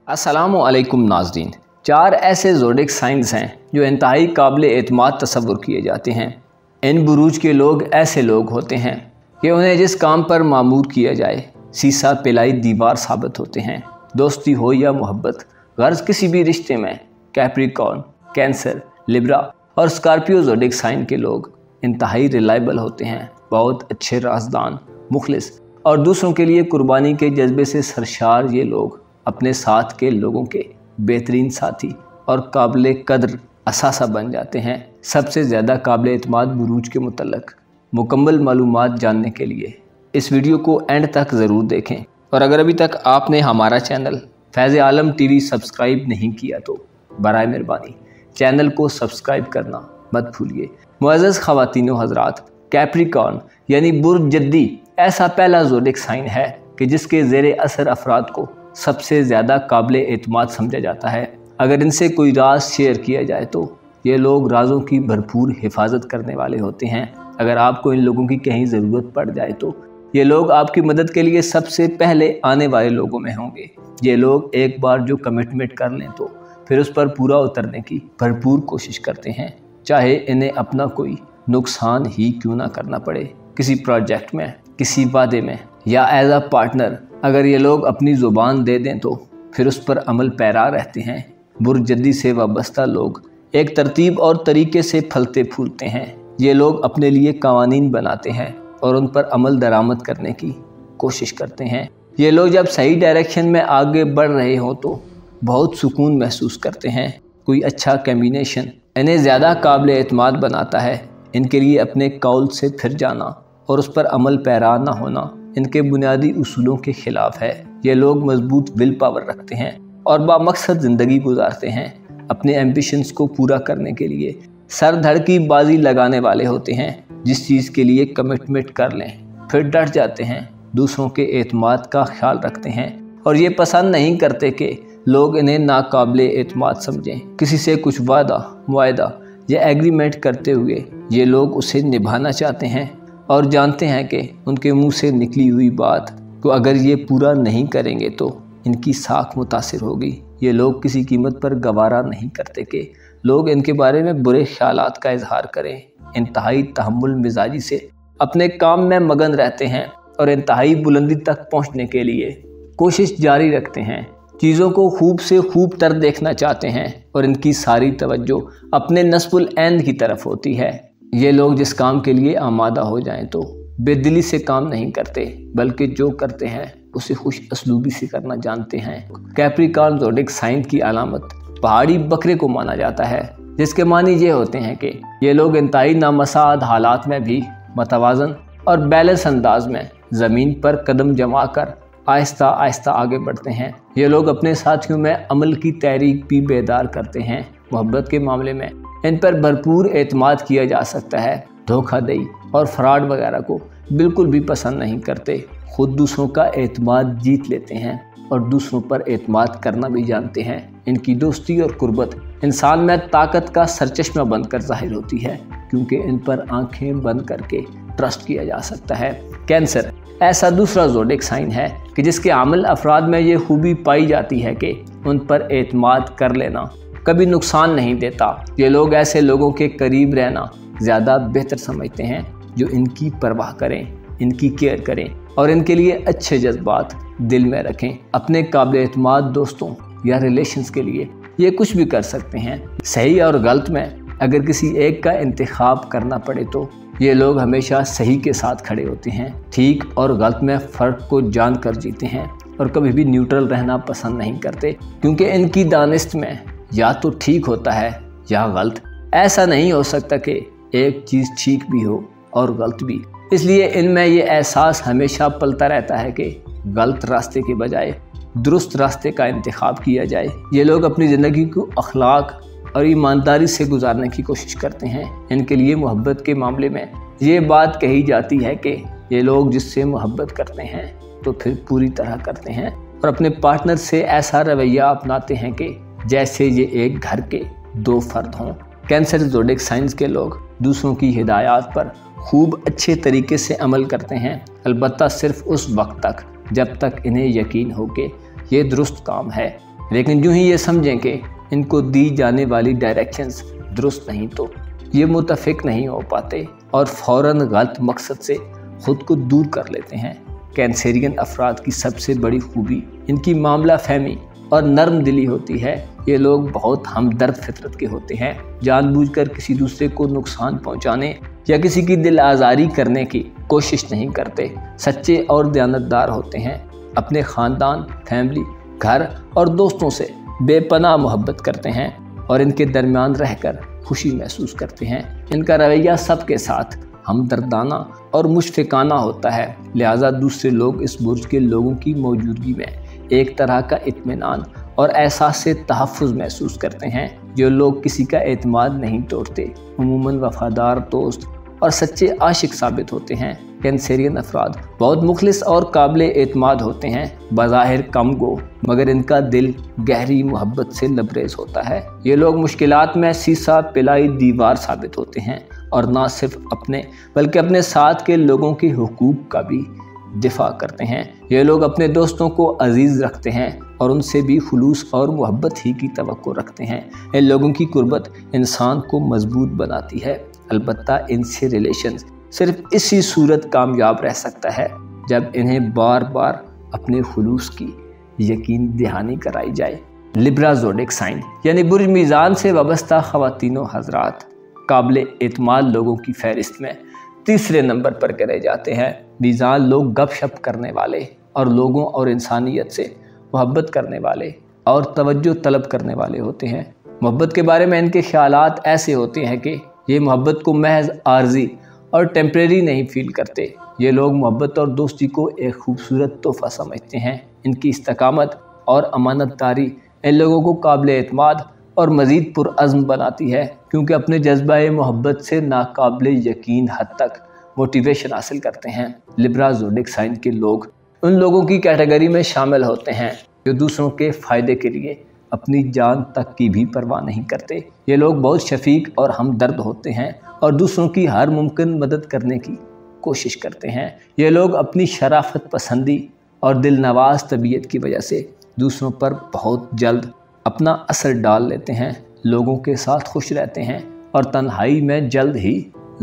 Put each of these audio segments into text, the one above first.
अस्सलामु अलैकुम नाज़रीन। 4 ऐसे ज़ोडिक साइंस हैं जो इंतहाई काबिल एतमाद तसव्वुर किए जाते हैं। इन बुरूज के लोग ऐसे लोग होते हैं कि उन्हें जिस काम पर मामूर किया जाए सीसा पिलाई दीवार साबित होते हैं। दोस्ती हो या मोहब्बत, गर्ज़ किसी भी रिश्ते में कैप्रिकॉर्न, कैंसर, लिब्रा और स्कॉर्पियो ज़ोडिक साइन के लोग इंतहाई रिलायबल होते हैं। बहुत अच्छे राज़दान, मुखलिस और दूसरों के लिए कुर्बानी के जज्बे से सरशार ये लोग अपने साथ के लोगों के बेहतरीन साथी और काबिल कदर असासा बन जाते हैं। सबसे ज़्यादा काबिल एतमाद बुरूज के मुतल्लक मुकम्मल मालूमात जानने के लिए इस वीडियो को एंड तक ज़रूर देखें, और अगर अभी तक आपने हमारा चैनल फैज़ आलम टीवी सब्सक्राइब नहीं किया तो बराए मेहरबानी चैनल को सब्सक्राइब करना मत भूलिए। मुअज़्ज़ज़ ख़वातीन व हज़रात, कैप्रिकॉर्न यानी बुर्ज जद्दी ऐसा पहला ज़ोडिक साइन है कि जिसके ज़ेरे असर अफराद को सबसे ज़्यादा काबिल एतमाद समझा जाता है। अगर इनसे कोई राज शेयर किया जाए तो ये लोग राज़ों की भरपूर हिफाजत करने वाले होते हैं। अगर आपको इन लोगों की कहीं ज़रूरत पड़ जाए तो ये लोग आपकी मदद के लिए सबसे पहले आने वाले लोगों में होंगे। ये लोग एक बार जो कमिटमेंट कर लें तो फिर उस पर पूरा उतरने की भरपूर कोशिश करते हैं, चाहे इन्हें अपना कोई नुकसान ही क्यों ना करना पड़े। किसी प्रोजेक्ट में, किसी वादे में या एज आ पार्टनर अगर ये लोग अपनी ज़ुबान दे दें तो फिर उस पर अमल पैरा रहते हैं। बुर्ज जद्दी से वाबस्ता लोग एक तरतीब और तरीके से फलते फूलते हैं। ये लोग अपने लिए कवानीन बनाते हैं और उन पर अमल दरामद करने की कोशिश करते हैं। ये लोग जब सही डायरेक्शन में आगे बढ़ रहे हों तो बहुत सुकून महसूस करते हैं। कोई अच्छा कम्बिनेशन इन्हें ज़्यादा काबिल एतमाद बनाता है। इनके लिए अपने कौल से फिर जाना और उस पर अमल पैरा ना होना इनके बुनियादी उसूलों के ख़िलाफ़ है। ये लोग मजबूत विल पावर रखते हैं और बामकसद ज़िंदगी गुजारते हैं। अपने एम्बिशंस को पूरा करने के लिए सर धड़ की बाजी लगाने वाले होते हैं। जिस चीज़ के लिए कमिटमेंट कर लें फिर डट जाते हैं। दूसरों के एतमाद का ख्याल रखते हैं और ये पसंद नहीं करते कि लोग इन्हें नाकाबिल एतमाद समझें। किसी से कुछ वादा, मुआहदा या एग्रीमेंट करते हुए ये लोग उसे निभाना चाहते हैं और जानते हैं कि उनके मुंह से निकली हुई बात को अगर ये पूरा नहीं करेंगे तो इनकी साख मुतासिर होगी। ये लोग किसी कीमत पर गवारा नहीं करते कि लोग इनके बारे में बुरे ख्यालात का इजहार करें। इंतहाई तहम्मुल मिजाजी से अपने काम में मगन रहते हैं और इंतहाई बुलंदी तक पहुंचने के लिए कोशिश जारी रखते हैं। चीज़ों को खूब से खूब तर देखना चाहते हैं और इनकी सारी तवज्जो अपने नस्बुल ऐंद की तरफ होती है। ये लोग जिस काम के लिए आमादा हो जाएं तो बेदिली से काम नहीं करते, बल्कि जो करते हैं उसे खुश असलूबी से करना जानते हैं। कैप्रिकॉर्न ज़ोडिक साइन की अलामत पहाड़ी बकरे को माना जाता है, जिसके मानी ये होते हैं कि ये लोग इंतहाई नामसाद हालात में भी मतवाज़न और बैलेंस अंदाज में ज़मीन पर कदम जमा कर आहिस्ता आहिस्ता आगे बढ़ते हैं। ये लोग अपने साथियों में अमल की तहरीक भी बेदार करते हैं। मोहब्बत के मामले में इन पर भरपूर एतमाद किया जा सकता है। धोखाधड़ी और फ्रॉड वगैरह को बिल्कुल भी पसंद नहीं करते। खुद दूसरों का एतमाद जीत लेते हैं और दूसरों पर एतमाद करना भी जानते हैं। इनकी दोस्ती और कुर्बत इंसान में ताकत का सरचश्मा बनकर ज़ाहिर होती है, क्योंकि इन पर आंखें बंद करके ट्रस्ट किया जा सकता है। कैंसर ऐसा दूसरा ज़ोडिक साइन है कि जिसके आमल अफराद में ये खूबी पाई जाती है कि उन पर एतमाद कर लेना कभी नुकसान नहीं देता। ये लोग ऐसे लोगों के करीब रहना ज़्यादा बेहतर समझते हैं जो इनकी परवाह करें, इनकी केयर करें और इनके लिए अच्छे जज्बात दिल में रखें। अपने काबिल एतमाद दोस्तों या रिलेशंस के लिए ये कुछ भी कर सकते हैं। सही और गलत में अगर किसी एक का इंतखाब करना पड़े तो ये लोग हमेशा सही के साथ खड़े होते हैं। ठीक और गलत में फ़र्क को जान कर जीते हैं और कभी भी न्यूट्रल रहना पसंद नहीं करते, क्योंकि इनकी दानिश्त में या तो ठीक होता है या गलत। ऐसा नहीं हो सकता कि एक चीज़ ठीक भी हो और गलत भी। इसलिए इनमें ये एहसास हमेशा पलता रहता है कि गलत रास्ते के बजाय दुरुस्त रास्ते का इंतखाब किया जाए। ये लोग अपनी ज़िंदगी को अखलाक और ईमानदारी से गुजारने की कोशिश करते हैं। इनके लिए मोहब्बत के मामले में ये बात कही जाती है कि ये लोग जिससे मोहब्बत करते हैं तो फिर पूरी तरह करते हैं और अपने पार्टनर से ऐसा रवैया अपनाते हैं कि जैसे ये एक घर के 2 फर्द हों। कैंसर ज़ोडिक साइंस के लोग दूसरों की हिदायत पर खूब अच्छे तरीके से अमल करते हैं, अलबत्ता सिर्फ उस वक्त तक जब तक इन्हें यकीन हो कि ये दुरुस्त काम है। लेकिन यूँ ही ये समझें कि इनको दी जाने वाली डायरेक्शंस दुरुस्त नहीं तो ये मुतफिक नहीं हो पाते और फ़ौरन गलत मकसद से ख़ुद को दूर कर लेते हैं। कैंसेरियन अफराद की सबसे बड़ी खूबी इनकी मामला फहमी और नरम दिली होती है। ये लोग बहुत हमदर्द फितरत के होते हैं, जानबूझकर किसी दूसरे को नुकसान पहुंचाने या किसी की दिल आज़ारी करने की कोशिश नहीं करते, सच्चे और दयानतदार होते हैं, अपने ख़ानदान, फैमिली, घर और दोस्तों से बेपनाह मोहब्बत करते हैं और इनके दरमियान रहकर खुशी महसूस करते हैं। इनका रवैया सबके साथ हमदर्दाना और मुशफ़िकाना होता है, लिहाजा दूसरे लोग इस बुर्ज के लोगों की मौजूदगी में एक तरह का इत्मीनान और एहसास से तहफ़्फ़ुज़ महसूस करते हैं। जो लोग किसी का एतमाद नहीं तोड़ते, उमूमन वफ़ादार दोस्त और सच्चे आशिक साबित होते हैं। कैंसेरियन अफराद बहुत मुखलिस और काबिल एतमाद होते हैं, बज़ाहिर कम गो मगर इनका दिल गहरी मोहब्बत से लबरेज होता है। ये लोग मुश्किलात में सीसा पिलाई दीवार साबित होते हैं और ना सिर्फ अपने बल्कि अपने साथ के लोगों के हुकूक का भी दिफा करते हैं। ये लोग अपने दोस्तों को अजीज़ रखते हैं और उनसे भी खुलूस और मोहब्बत ही की तवक्को रखते हैं। इन लोगों की कुर्बत इंसान को मजबूत बनाती है। अलबत्ता इनसे रिलेशन सिर्फ इसी सूरत कामयाब रह सकता है जब इन्हें बार बार अपने खुलूस की यकीन दहानी कराई जाए। लिब्रा ज़ोडिक साइन यानी बुर्ज मीज़ान से वाबस्ता ख़वातीनो हज़रात काबिल एतमाद लोगों की फहरिस्त में तीसरे नंबर पर गिने जाते हैं। मीज़ान लोग गपशप करने वाले और लोगों और इंसानियत से मोहब्बत करने वाले और तवज्जो तलब करने वाले होते हैं। मोहब्बत के बारे में इनके ख़यालात ऐसे होते हैं कि ये मोहब्बत को महज आर्जी और टेम्परेरी नहीं फील करते। ये लोग मोहब्बत और दोस्ती को एक खूबसूरत तोहफ़ा समझते हैं। इनकी इस्तकामत और अमानतदारी इन लोगों को काबिल एतमाद और मज़ीद पुरअज़्म बनाती है, क्योंकि अपने जज्बा मोहब्बत से नाकाबिल यकीन हद तक मोटिवेशन हासिल करते हैं। लिब्रा ज़ोडिक साइन के लोग उन लोगों की कैटेगरी में शामिल होते हैं जो दूसरों के फ़ायदे के लिए अपनी जान तक की भी परवाह नहीं करते। ये लोग बहुत शफीक और हमदर्द होते हैं और दूसरों की हर मुमकिन मदद करने की कोशिश करते हैं। ये लोग अपनी शराफत पसंदी और दिलनवाज तबीयत की वजह से दूसरों पर बहुत जल्द अपना असर डाल लेते हैं, लोगों के साथ खुश रहते हैं और तन्हाई में जल्द ही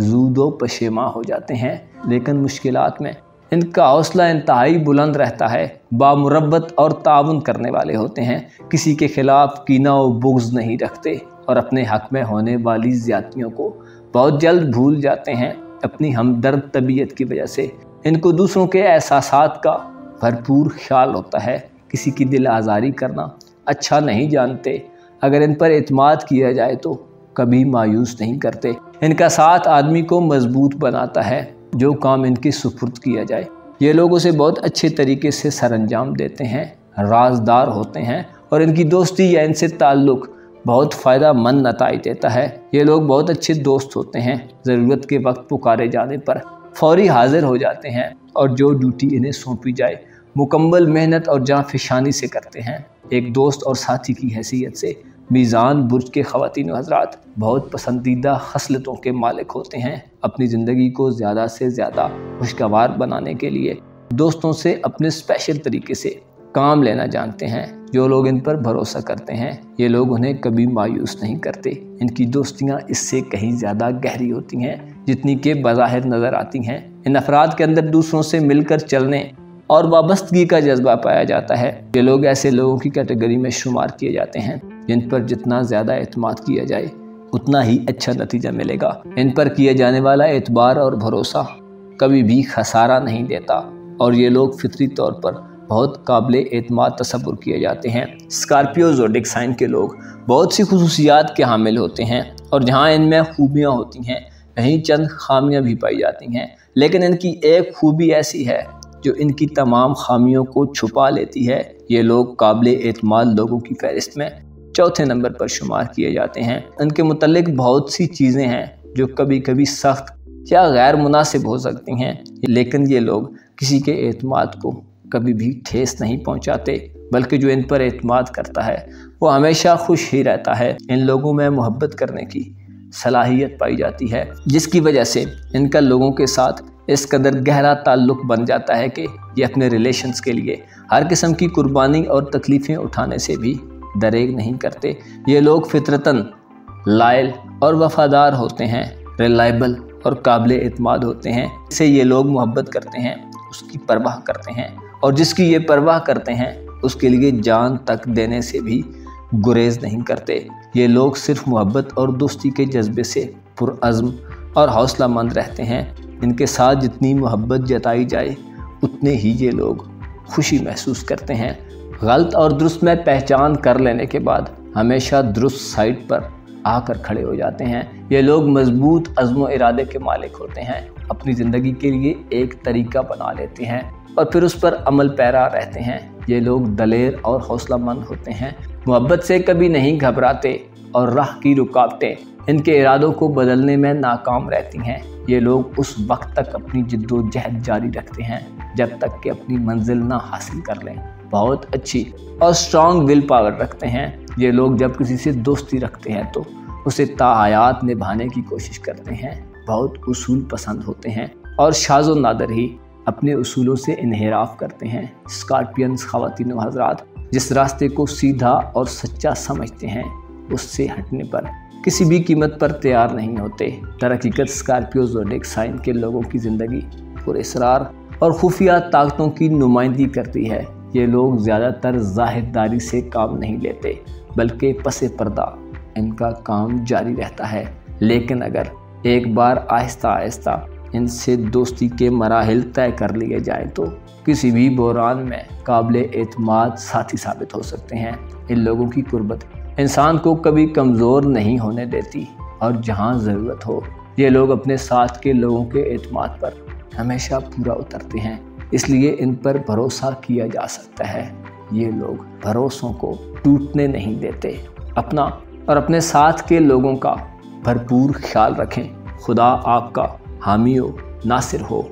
ज़ूदो पशेमा हो जाते हैं। लेकिन मुश्किलात में इनका हौसला इंतहाई बुलंद रहता है, बामुरब्बत और ताउन करने वाले होते हैं, किसी के खिलाफ कीना और बुग़्ज़ नहीं रखते और अपने हक़ में होने वाली ज़्यादतियों को बहुत जल्द भूल जाते हैं। अपनी हमदर्द तबीयत की वजह से इनको दूसरों के एहसासात का भरपूर ख्याल होता है, किसी की दिल आज़ारी करना अच्छा नहीं जानते। अगर इन पर एतमाद किया जाए तो कभी मायूस नहीं करते। इनका साथ आदमी को मजबूत बनाता है, जो काम इनके सुपुर्द किया जाए ये लोग उसे बहुत अच्छे तरीके से सरअंजाम देते हैं, राजदार होते हैं और इनकी दोस्ती या इनसे ताल्लुक़ बहुत फ़ायदा मंद नताइज देता है। ये लोग बहुत अच्छे दोस्त होते हैं, ज़रूरत के वक्त पुकारे जाने पर फौरी हाजिर हो जाते हैं और जो ड्यूटी इन्हें सौंपी जाए मुकम्मल मेहनत और जाँफशानी से करते हैं। एक दोस्त और साथी की हैसियत से मीज़ान बुर्ज के ख़वातीन हज़रात बहुत पसंदीदा खसलतों के मालिक होते हैं। अपनी ज़िंदगी को ज़्यादा से ज़्यादा खुशगवार बनाने के लिए दोस्तों से अपने स्पेशल तरीके से काम लेना जानते हैं। जो लोग इन पर भरोसा करते हैं ये लोग उन्हें कभी मायूस नहीं करते। इनकी दोस्तियाँ इससे कहीं ज़्यादा गहरी होती हैं जितनी कि बज़ाहिर नज़र आती हैं। इन अफराद के अंदर दूसरों से मिलकर चलने और वाबस्तगी का जज्बा पाया जाता है। ये लोग ऐसे लोगों की कैटेगरी में शुमार किए जाते हैं जिन पर जितना ज़्यादा एतमाद किया जाए उतना ही अच्छा नतीजा मिलेगा। इन पर किया जाने वाला एतबार और भरोसा कभी भी खसारा नहीं देता और ये लोग फितरी तौर पर बहुत काबिल एतमाद तसव्वुर किए जाते हैं। स्कॉर्पियो ज़ोडिक साइन के लोग बहुत सी खुसूसियात के हामिल होते हैं और जहाँ इनमें खूबियाँ होती हैं वहीं चंद खामियाँ भी पाई जाती हैं, लेकिन इनकी एक खूबी ऐसी है जो इनकी तमाम खामियों को छुपा लेती है। ये लोग काबिल एतमाद लोगों की फहरिस्त में चौथे नंबर पर शुमार किए जाते हैं। इनके मुतल्लिक बहुत सी चीज़ें हैं जो कभी कभी सख्त या गैर मुनासिब हो सकती हैं, लेकिन ये लोग किसी के एतमाद को कभी भी ठेस नहीं पहुंचाते, बल्कि जो इन पर एतमाद करता है वो हमेशा खुश ही रहता है। इन लोगों में मोहब्बत करने की सलाहियत पाई जाती है, जिसकी वजह से इनका लोगों के साथ इस कदर गहरा ताल्लुक़ बन जाता है कि ये अपने रिलेशंस के लिए हर किस्म की कुर्बानी और तकलीफ़ें उठाने से भी दरेग नहीं करते। ये लोग फितरतन लायल और वफ़ादार होते हैं, रिलायबल और काबिल एतमाद होते हैं। इससे ये लोग मोहब्बत करते हैं, उसकी परवाह करते हैं, और जिसकी ये परवाह करते हैं उसके लिए जान तक देने से भी गुरेज नहीं करते। ये लोग सिर्फ मोहब्बत और दोस्ती के जज्बे से पुरअज़्म और हौसला मंद रहते हैं। इनके साथ जितनी मोहब्बत जताई जाए उतने ही ये लोग खुशी महसूस करते हैं। गलत और दुरुस्त में पहचान कर लेने के बाद हमेशा दुरुस्त साइड पर आकर खड़े हो जाते हैं। ये लोग मजबूत अज़्म व इरादे के मालिक होते हैं, अपनी ज़िंदगी के लिए एक तरीका बना लेते हैं और फिर उस पर अमल पैरा रहते हैं। ये लोग दलेर और हौसलामंद होते हैं, मोहब्बत से कभी नहीं घबराते और राह की रुकावटें इनके इरादों को बदलने में नाकाम रहती हैं। ये लोग उस वक्त तक अपनी जिद्दोजहद जारी रखते हैं जब तक कि अपनी मंजिल ना हासिल कर लें। बहुत अच्छी और स्ट्रॉन्ग विल पावर रखते हैं। ये लोग जब किसी से दोस्ती रखते हैं तो उसे ताहयात निभाने की कोशिश करते हैं। बहुत उसूल पसंद होते हैं और शाज़ो नादर ही अपने उसूलों से इन्हिराफ करते हैं। स्कॉर्पियंस ख़वातीन व हज़रात जिस रास्ते को सीधा और सच्चा समझते हैं उससे हटने पर किसी भी कीमत पर तैयार नहीं होते। दरहकीकत स्कॉर्पियो ज़ोडिएक साइन के लोगों की ज़िंदगी पुरअसरार और खुफिया ताकतों की नुमाइंदगी करती है। ये लोग ज़्यादातर ज़ाहिरदारी से काम नहीं लेते बल्कि पसे पर्दा इनका काम जारी रहता है। लेकिन अगर एक बार आहिस्ता आहिस्ता इनसे दोस्ती के मराहिल तय कर लिए जाए तो किसी भी बहरान में काबिल एतमाद साथी साबित हो सकते हैं। इन लोगों की कुर्बत इंसान को कभी कमज़ोर नहीं होने देती और जहां ज़रूरत हो ये लोग अपने साथ के लोगों के एतमाद पर हमेशा पूरा उतरते हैं, इसलिए इन पर भरोसा किया जा सकता है। ये लोग भरोसों को टूटने नहीं देते। अपना और अपने साथ के लोगों का भरपूर ख्याल रखें। खुदा आपका हामी हो, नासिर हो।